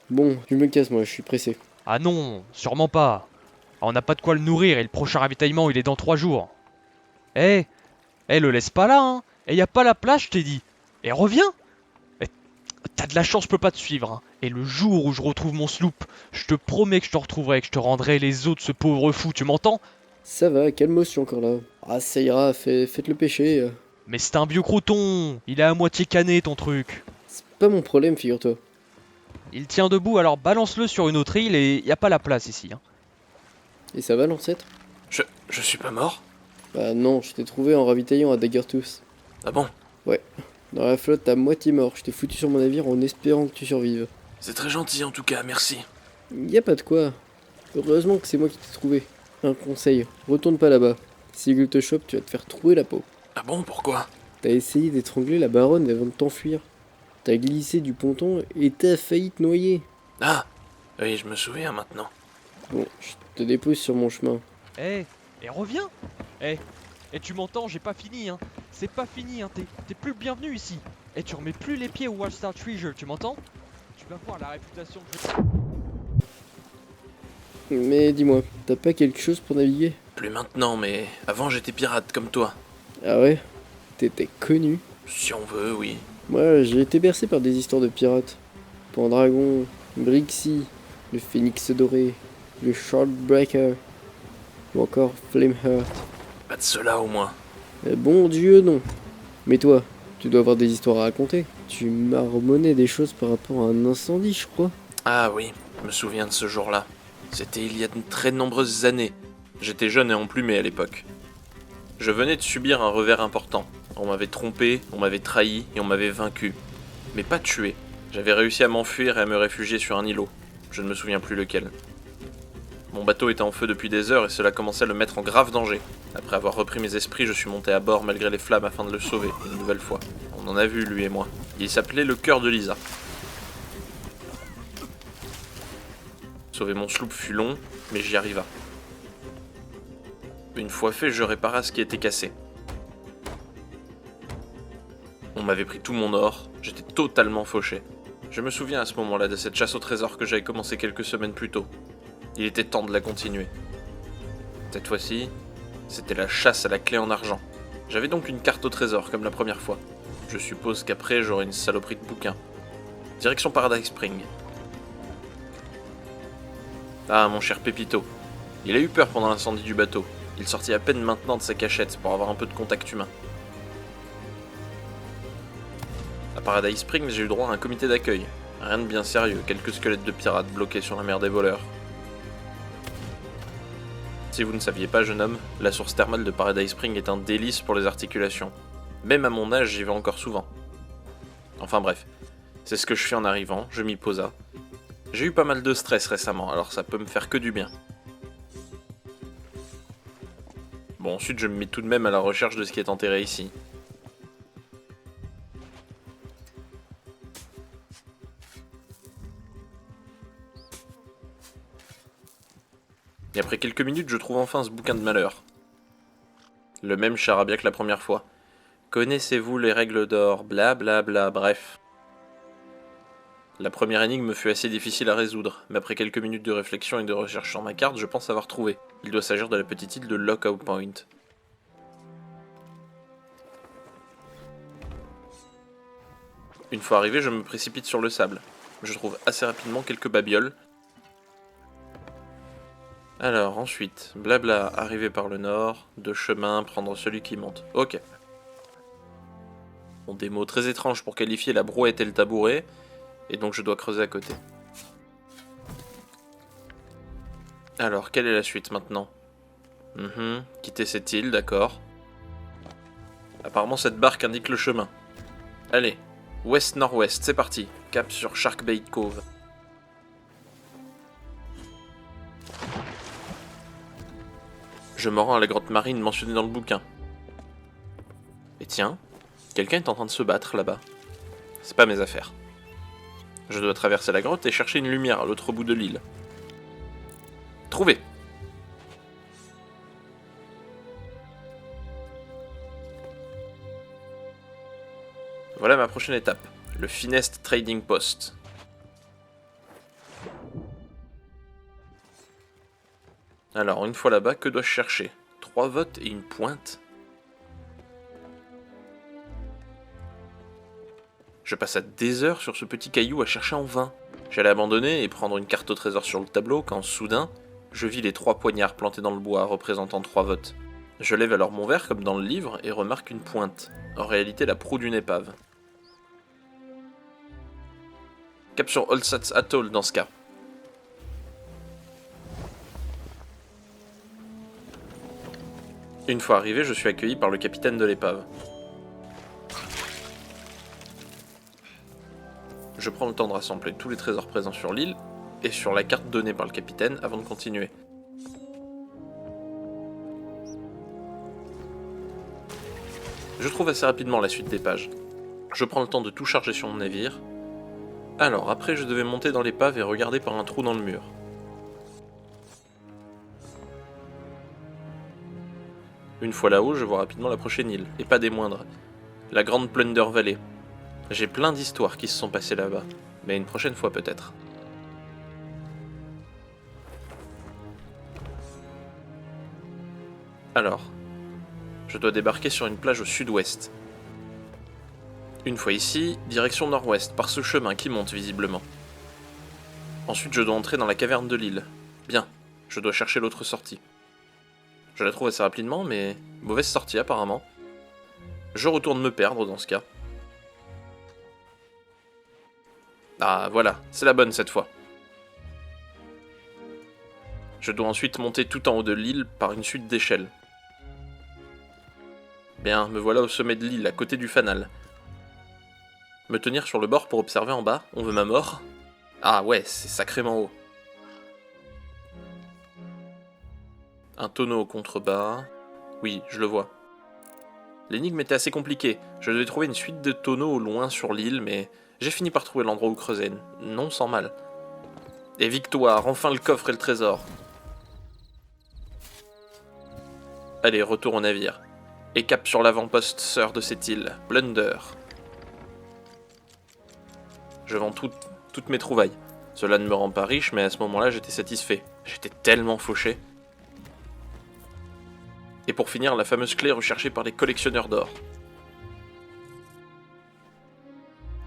Bon, je me casse moi, je suis pressé. Ah non, sûrement pas. Ah, on n'a pas de quoi le nourrir et le prochain ravitaillement il est dans 3 jours. Eh, le laisse pas là, hein. Et y a pas la place, je t'ai dit. Et reviens. Eh, t'as de la chance, je peux pas te suivre, hein. Et le jour où je retrouve mon sloop, je te promets que je te retrouverai, que je te rendrai les os de ce pauvre fou, tu m'entends? Ça va, calme, je suis encore là. Ah, ça ira, faites le péché. Mais c'est un vieux croton, il est à moitié cané ton truc. C'est pas mon problème, figure-toi. Il tient debout, alors balance-le sur une autre île et y a pas la place ici, hein. Et ça va, l'ancêtre? Je suis pas mort? Bah non, je t'ai trouvé en ravitaillant à Daggertooth. Ah bon? Ouais. Dans la flotte, à moitié mort, je t'ai foutu sur mon navire en espérant que tu survives. C'est très gentil en tout cas, merci. Y a pas de quoi. Heureusement que c'est moi qui t'ai trouvé. Un conseil, retourne pas là-bas. Si Eagle te chope, tu vas te faire trouer la peau. Ah bon, pourquoi? T'as essayé d'étrangler la baronne avant de t'enfuir. T'as glissé du ponton et t'as failli te noyer. Ah! Oui, je me souviens maintenant. Bon, je te dépose sur mon chemin. Eh, et reviens. Eh, tu m'entends, j'ai pas fini, hein. C'est pas fini, hein. T'es plus le bienvenu ici. Et tu remets plus les pieds au Wallstar Treasure, tu m'entends? Tu vas voir la réputation que je... Mais dis-moi, t'as pas quelque chose pour naviguer? Plus maintenant, mais avant j'étais pirate comme toi. Ah ouais? T'étais connu? Si on veut, oui. Moi, j'ai été bercé par des histoires de pirates. Pendragon, Brixie, le Phénix doré, le Shardbreaker, ou encore Flameheart. Pas de cela au moins. Bon Dieu, non. Mais toi, tu dois avoir des histoires à raconter. Tu marmonnais des choses par rapport à un incendie, je crois. Ah oui, je me souviens de ce jour-là. C'était il y a de très nombreuses années. J'étais jeune et emplumé à l'époque. Je venais de subir un revers important. On m'avait trompé, on m'avait trahi et on m'avait vaincu. Mais pas tué. J'avais réussi à m'enfuir et à me réfugier sur un îlot. Je ne me souviens plus lequel. Mon bateau était en feu depuis des heures et cela commençait à le mettre en grave danger. Après avoir repris mes esprits, je suis monté à bord malgré les flammes afin de le sauver, une nouvelle fois. On en a vu, lui et moi. Il s'appelait le Cœur de Lisa. Sauver mon sloop fut long, mais j'y arriva. Une fois fait, je répara ce qui était cassé. On m'avait pris tout mon or, j'étais totalement fauché. Je me souviens à ce moment-là de cette chasse au trésor que j'avais commencé quelques semaines plus tôt. Il était temps de la continuer. Cette fois-ci, c'était la chasse à la clé en argent. J'avais donc une carte au trésor comme la première fois. Je suppose qu'après j'aurai une saloperie de bouquin. Direction Paradise Spring. Ah, mon cher Pépito. Il a eu peur pendant l'incendie du bateau. Il sortit à peine maintenant de sa cachette pour avoir un peu de contact humain. À Paradise Springs, j'ai eu droit à un comité d'accueil. Rien de bien sérieux, quelques squelettes de pirates bloqués sur la mer des voleurs. Si vous ne saviez pas, jeune homme, la source thermale de Paradise Spring est un délice pour les articulations. Même à mon âge, j'y vais encore souvent. Enfin bref, c'est ce que je fais en arrivant, je m'y posa. J'ai eu pas mal de stress récemment, alors ça peut me faire que du bien. Bon, ensuite je me mets tout de même à la recherche de ce qui est enterré ici. Et après quelques minutes, je trouve enfin ce bouquin de malheur. Le même charabia que la première fois. Connaissez-vous les règles d'or, bla bla bla, bref. La première énigme fut assez difficile à résoudre, mais après quelques minutes de réflexion et de recherche sur ma carte, je pense avoir trouvé. Il doit s'agir de la petite île de Lockout Point. Une fois arrivé, je me précipite sur le sable. Je trouve assez rapidement quelques babioles. Alors, ensuite, blabla, arriver par le nord, de chemin, prendre celui qui monte. Ok. Bon, des mots très étranges pour qualifier la brouette et le tabouret, et donc je dois creuser à côté. Alors, quelle est la suite maintenant? Quitter cette île, d'accord. Apparemment, cette barque indique le chemin. Allez, ouest-nord-ouest, c'est parti. Cap sur Sharkbait Cove. Je me rends à la grotte marine mentionnée dans le bouquin. Et tiens, quelqu'un est en train de se battre là-bas. C'est pas mes affaires. Je dois traverser la grotte et chercher une lumière à l'autre bout de l'île. Trouvé! Voilà ma prochaine étape, le Finest Trading Post. Alors, une fois là-bas, que dois-je chercher? 3 votes et une pointe? Je passe à des heures sur ce petit caillou à chercher en vain. J'allais abandonner et prendre une carte au trésor sur le tableau quand, soudain, je vis les 3 poignards plantés dans le bois représentant 3 votes. Je lève alors mon verre comme dans le livre et remarque une pointe, en réalité la proue d'une épave. Cap sur Olsatz Atoll dans ce cas. Une fois arrivé, je suis accueilli par le capitaine de l'épave. Je prends le temps de rassembler tous les trésors présents sur l'île et sur la carte donnée par le capitaine avant de continuer. Je trouve assez rapidement la suite des pages. Je prends le temps de tout charger sur mon navire. Alors, après, je devais monter dans l'épave et regarder par un trou dans le mur. Une fois là-haut, je vois rapidement la prochaine île, et pas des moindres. La Grande Plunder Valley. J'ai plein d'histoires qui se sont passées là-bas, mais une prochaine fois peut-être. Alors, je dois débarquer sur une plage au sud-ouest. Une fois ici, direction nord-ouest, par ce chemin qui monte visiblement. Ensuite, je dois entrer dans la caverne de l'île. Bien, je dois chercher l'autre sortie. Je la trouve assez rapidement, mais mauvaise sortie apparemment. Je retourne me perdre dans ce cas. Ah voilà, c'est la bonne cette fois. Je dois ensuite monter tout en haut de l'île par une suite d'échelles. Bien, me voilà au sommet de l'île, à côté du fanal. Me tenir sur le bord pour observer en bas, on veut ma mort? Ah ouais, c'est sacrément haut. Un tonneau au contrebas... Oui, je le vois. L'énigme était assez compliquée, je devais trouver une suite de tonneaux au loin sur l'île, mais j'ai fini par trouver l'endroit où creuser, non sans mal. Et victoire, enfin le coffre et le trésor. Allez, retour au navire. Et cap sur l'avant-poste sœur de cette île, Blunder. Je vends toutes mes trouvailles. Cela ne me rend pas riche, mais à ce moment-là, j'étais satisfait. J'étais tellement fauché. Et pour finir, la fameuse clé recherchée par les collectionneurs d'or.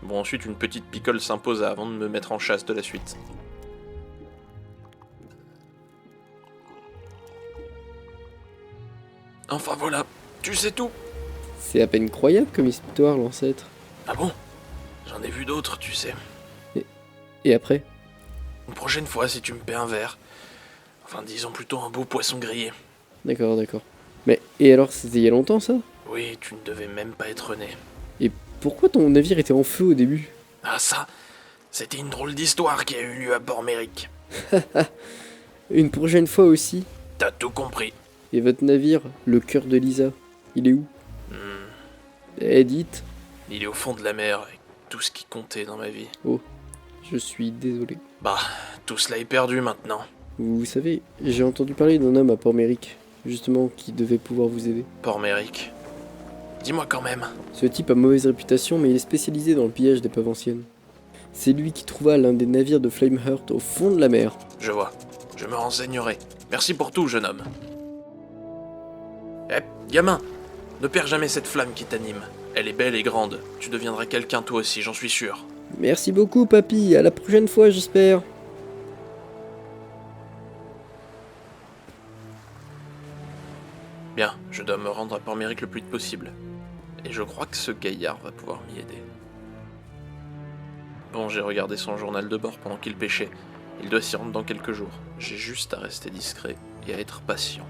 Bon, ensuite, une petite picole s'imposa avant de me mettre en chasse de la suite. Enfin voilà, tu sais tout. C'est à peine croyable comme histoire, l'ancêtre. Ah bon? J'en ai vu d'autres, tu sais. Et après? Une prochaine fois, si tu me paies un verre. Enfin, disons plutôt un beau poisson grillé. D'accord, d'accord. Mais, et alors, c'était il y a longtemps, ça? Oui, tu ne devais même pas être né. Et pourquoi ton navire était en feu au début? Ah ça, c'était une drôle d'histoire qui a eu lieu à Port-Méric. Une prochaine fois aussi. T'as tout compris. Et votre navire, le cœur de Lisa, il est où? Eh, dites. Il est au fond de la mer, avec tout ce qui comptait dans ma vie. Oh, je suis désolé. Bah, tout cela est perdu maintenant. Vous savez, j'ai entendu parler d'un homme à Port-Méric, justement, qui devait pouvoir vous aider. Port-Méric. Dis-moi quand même. Ce type a mauvaise réputation, mais il est spécialisé dans le pillage d'épaves anciennes. C'est lui qui trouva l'un des navires de Flameheart au fond de la mer. Je vois. Je me renseignerai. Merci pour tout, jeune homme. Eh, gamin, ne perds jamais cette flamme qui t'anime. Elle est belle et grande. Tu deviendras quelqu'un toi aussi, j'en suis sûr. Merci beaucoup, papy. À la prochaine fois, j'espère. Bien, je dois me rendre à Port-Méric le plus vite possible. Et je crois que ce gaillard va pouvoir m'y aider. Bon, j'ai regardé son journal de bord pendant qu'il pêchait. Il doit s'y rendre dans quelques jours. J'ai juste à rester discret et à être patient.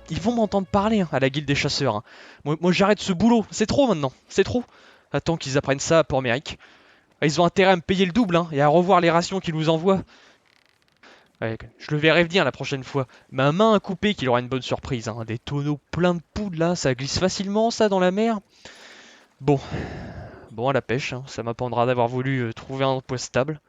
Ils vont m'entendre parler hein, à la guilde des chasseurs. Hein. Moi j'arrête ce boulot, c'est trop maintenant, c'est trop. Attends qu'ils apprennent ça à Port-Méric. Ils ont intérêt à me payer le double hein, et à revoir les rations qu'ils nous envoient. Ouais, je le verrai venir la prochaine fois. Ma main à couper qu'il aura une bonne surprise. Hein. Des tonneaux pleins de poudre là, ça glisse facilement ça dans la mer. Bon, à la pêche, hein. Ça m'apprendra d'avoir voulu trouver un emploi stable.